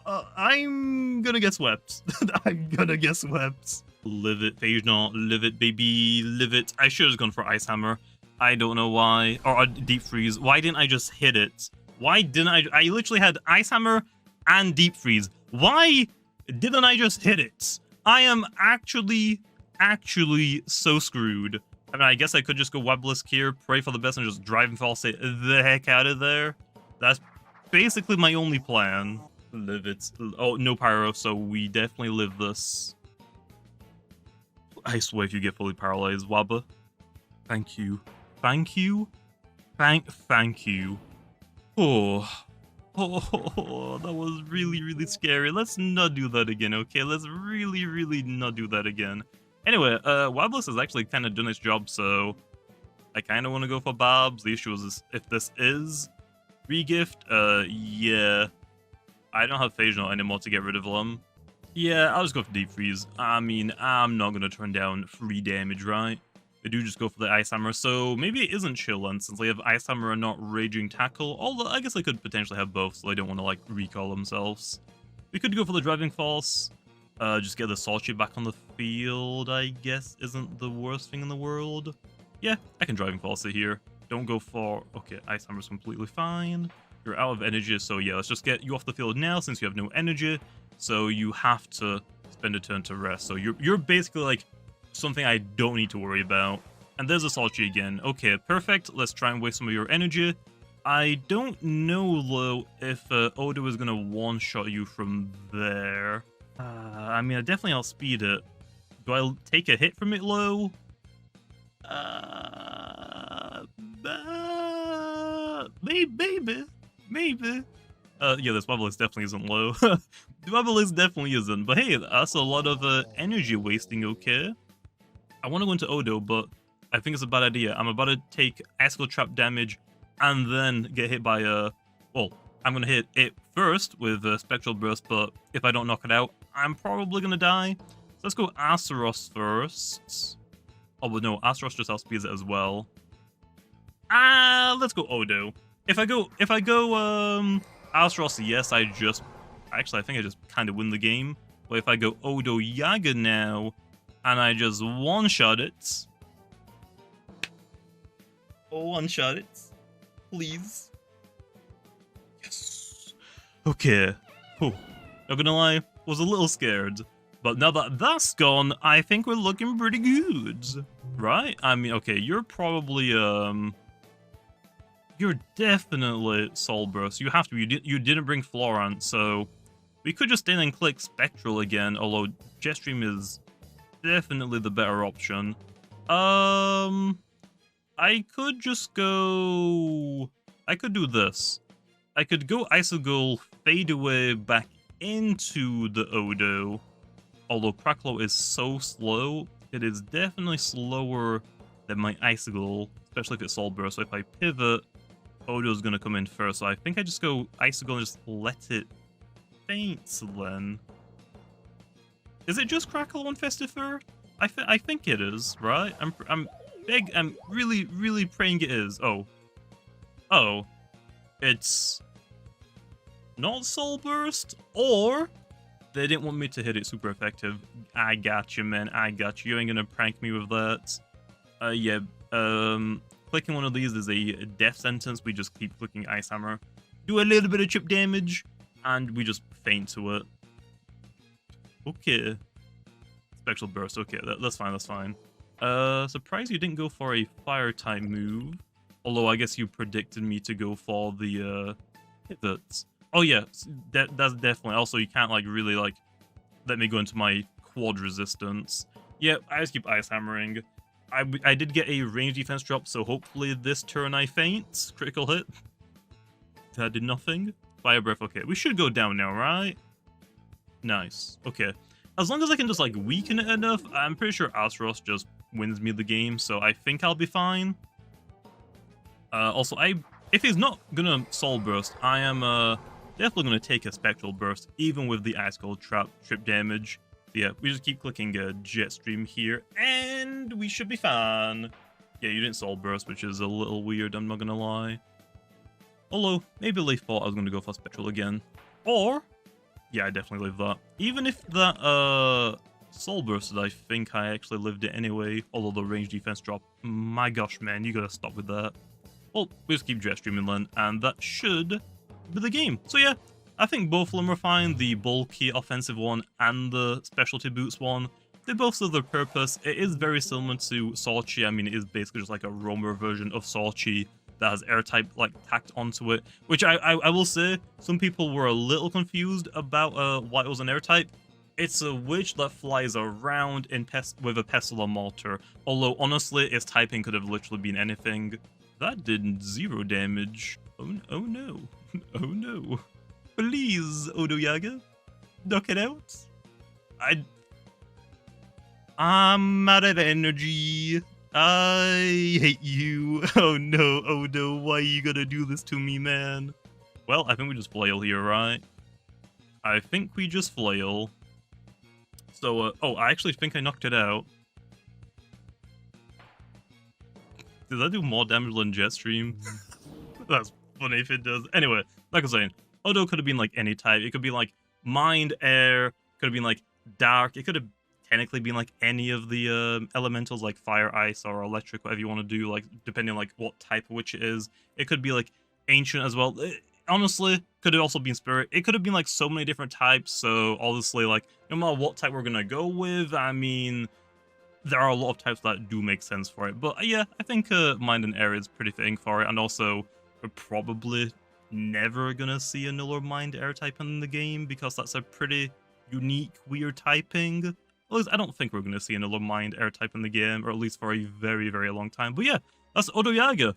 I'm gonna get swept. I'm gonna get swept. Live it, Phage Knot, live it, baby, live it. I should have gone for Ice Hammer. I don't know why. Or a Deep Freeze. Why didn't I just hit it? Why didn't I literally had Ice Hammer and Deep Freeze. Why didn't I just hit it? I am actually so screwed. I mean, I guess I could just go Wobelisk here, pray for the best, and just Driving False it the heck out of there. That's basically my only plan. Live it. Oh, no Pyro, so we definitely live this. I swear if you get fully paralyzed, Wabba. Thank you. Thank you. Thank you. Oh. Oh, that was really, really scary. Let's not do that again, okay? Let's really, really not do that again. Anyway, Wablis has actually kind of done its job, so I kind of want to go for Bobs. The issue is if this is regift, yeah. I don't have Phase Note anymore to get rid of them. Yeah, I'll just go for Deep Freeze. I mean, I'm not going to turn down free damage, right? They do just go for the Ice Hammer, so maybe it isn't Chill Lens since they have Ice Hammer and not Raging Tackle, although I guess they could potentially have both, so they don't want to, like, recall themselves. We could go for the Driving Force, just get the Salchi back on the field, I guess isn't the worst thing in the world. Yeah, I can Driving Force it here. Don't go for... Okay, Ice Hammer's completely fine. You're out of energy, so yeah, let's just get you off the field now since you have no energy, so you have to spend a turn to rest. So you're basically, like, something I don't need to worry about. And there's a Salchi again. Okay, perfect. Let's try and waste some of your energy. I don't know, though, if Odo is going to one-shot you from there. I mean, I definitely outspeed it. Do I take a hit from it low? Maybe. Yeah, this Bubblix definitely isn't low. The Bubblix definitely isn't. But hey, that's a lot of energy wasting, okay? I want to go into Odo, but I think it's a bad idea. I'm about to take Icicle Trap damage and then get hit by well, I'm going to hit it first with Spectral Burst, but if I don't knock it out, I'm probably going to die. So let's go Astaros first. Oh, but no, Astaros just outspeeds it as well. Let's go Odo. If I go Astaros, yes, I think I just kind of win the game. But if I go Odoyaga now, and I just one-shot it. Oh, one-shot it. Please. Yes. Okay. Oh, not gonna lie, was a little scared. But now that that's gone, I think we're looking pretty good. Right? I mean, okay, you're probably, you're definitely Soul Burst. You have to be. You didn't bring Florant, so we could just stand and click Spectral again, although Jetstream is definitely the better option. I could just go... I could do this. I could go Icicle, fade away back into the Odo. Although Cracklow is so slow, it is definitely slower than my Icicle, especially if it's Soul Burst. So if I pivot, Odo's gonna come in first. So I think I just go Icicle and just let it faint then. Is it just Crackle on Festifer? I think it is, right? I'm really praying it is. Oh, it's not Soul Burst, or they didn't want me to hit it super effective. I got you, man. I got you. You ain't gonna prank me with that. Yeah. Clicking one of these is a death sentence. We just keep clicking Ice Hammer, do a little bit of chip damage, and we just faint to it. Okay. Spectral Burst. Okay, that's fine. That's fine. Surprised you didn't go for a fire type move. Although I guess you predicted me to go for the pivots. Oh yeah, that's definitely. Also, you can't like really like let me go into my quad resistance. Yeah, I just keep ice hammering. I did get a range defense drop, so hopefully this turn I faint. Critical hit. That did nothing. Fire breath. Okay, we should go down now, right? Nice. Okay. As long as I can just, like, weaken it enough, I'm pretty sure Astaros just wins me the game, so I think I'll be fine. Also, if he's not gonna Soul Burst, I am definitely gonna take a Spectral Burst, even with the Icicle Trap damage. So yeah, we just keep clicking Jetstream here, and we should be fine. Yeah, you didn't Soul Burst, which is a little weird, I'm not gonna lie. Although, maybe they thought I was gonna go for Spectral again. Or... yeah, I definitely lived that. Even if that Soul Bursted, I think I actually lived it anyway. Although the range defense drop, my gosh, man, you gotta stop with that. Well, we just keep Jetstreaming then, and that should be the game. So yeah, I think both of them are fine. The bulky offensive one and the specialty boots one. They both serve their purpose. It is very similar to Salchi. I mean, it is basically just like a roamer version of Salchi that has air type like tacked onto it, which I will say some people were a little confused about why it was an air type. It's a witch that flies around in with a pestle or mortar. Although, honestly, its typing could have literally been anything. That did 0 damage. Oh no. Oh no. Please, Odoyaga. Knock it out. I'm out of energy. I hate you. Oh no, Odo, why are you gonna do this to me, man? Well, I think we just flail here, right? I think we just flail. So, oh, I actually think I knocked it out. Did that do more damage than Jetstream? That's funny if it does. Anyway, like I was saying, Odo could have been like any type. It could be like Mind, Air, could have been like Dark. It could have technically been like any of the elementals, like Fire, Ice, or Electric, whatever you want to do, like depending on like what type of witch it is. It could be like Ancient as well. Honestly, could have also been Spirit. It could have been like so many different types. So honestly, like no matter what type we're gonna go with, I mean, there are a lot of types that do make sense for it. But yeah, I think Mind and Air is pretty fitting for it. And also, we're probably never gonna see a Null or Mind Air type in the game because that's a pretty unique, weird typing. At least I don't think we're gonna see a Null or Mind Air type in the game, or at least for a very, very long time. But yeah, that's Odoyaga.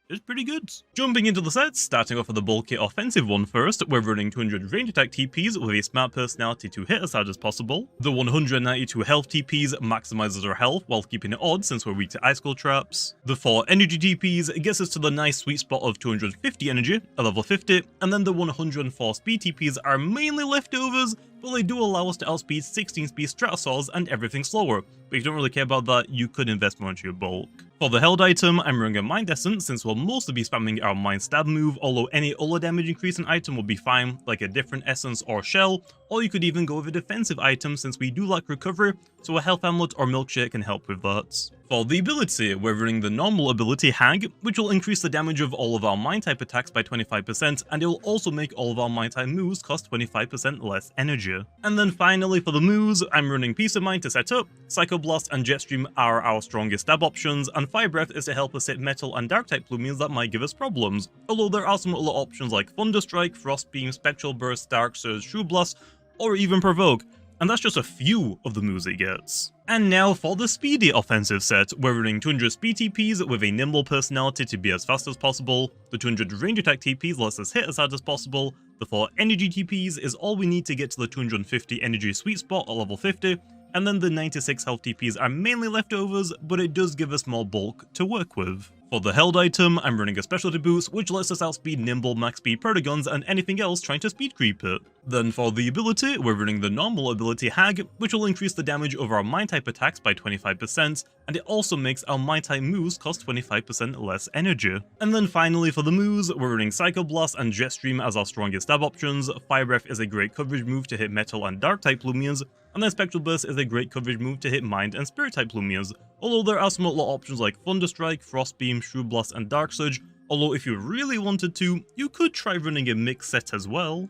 It's pretty good. Jumping into the sets, starting off with the bulky offensive one first, we're running 200 range attack TPs with a smart personality to hit as hard as possible. The 192 health TPs maximizes our health while keeping it odd since we're weak to icicle traps. The 4 energy TPs gets us to the nice sweet spot of 250 energy at level 50, and then the 104 speed TPs are mainly leftovers, but they do allow us to outspeed 16 speed Stratosaurs and everything slower. But if you don't really care about that, you could invest more into your bulk. For the held item, I'm running a Mind Essence since we'll mostly be spamming our Mind Stab move, although any other damage increasing item will be fine, like a different Essence or Shell, or you could even go with a defensive item since we do lack recovery, so a Health Amulet or Milkshake can help with that. For the ability, we're running the normal ability Hag, which will increase the damage of all of our Mind type attacks by 25%, and it will also make all of our Mind type moves cost 25% less energy. And then finally for the moves, I'm running Peace of Mind to set up, Psycho Blast and Jetstream are our strongest stab options, and Fire Breath is to help us hit Metal and Dark type Loomians that might give us problems, although there are some other options like Thunder Strike, Frost Beam, Spectral Burst, Dark Surge, True Blast, or even Provoke. And that's just a few of the moves it gets. And now for the speedy offensive set, we're running 200 speed TPs with a nimble personality to be as fast as possible, the 200 range attack TPs lets us hit as hard as possible, the 4 energy TPs is all we need to get to the 250 energy sweet spot at level 50, and then the 96 health TPs are mainly leftovers, but it does give us more bulk to work with. For the held item, I'm running a specialty boost, which lets us outspeed Nimble, max speed Protagons, and anything else trying to speed creep it. Then for the ability, we're running the normal ability Hag, which will increase the damage of our Mind type attacks by 25%, and it also makes our Mind type moves cost 25% less energy. And then finally for the moves, we're running Psycho Blast and Jetstream as our strongest stab options, Fire Breath is a great coverage move to hit Metal and Dark type Loomians, and then Spectral Burst is a great coverage move to hit Mind and Spirit type Loomians, although there are some other options like Thunder Strike, Frost Beam, Shrewd Blast and Dark Surge, although if you really wanted to, you could try running a mix set as well.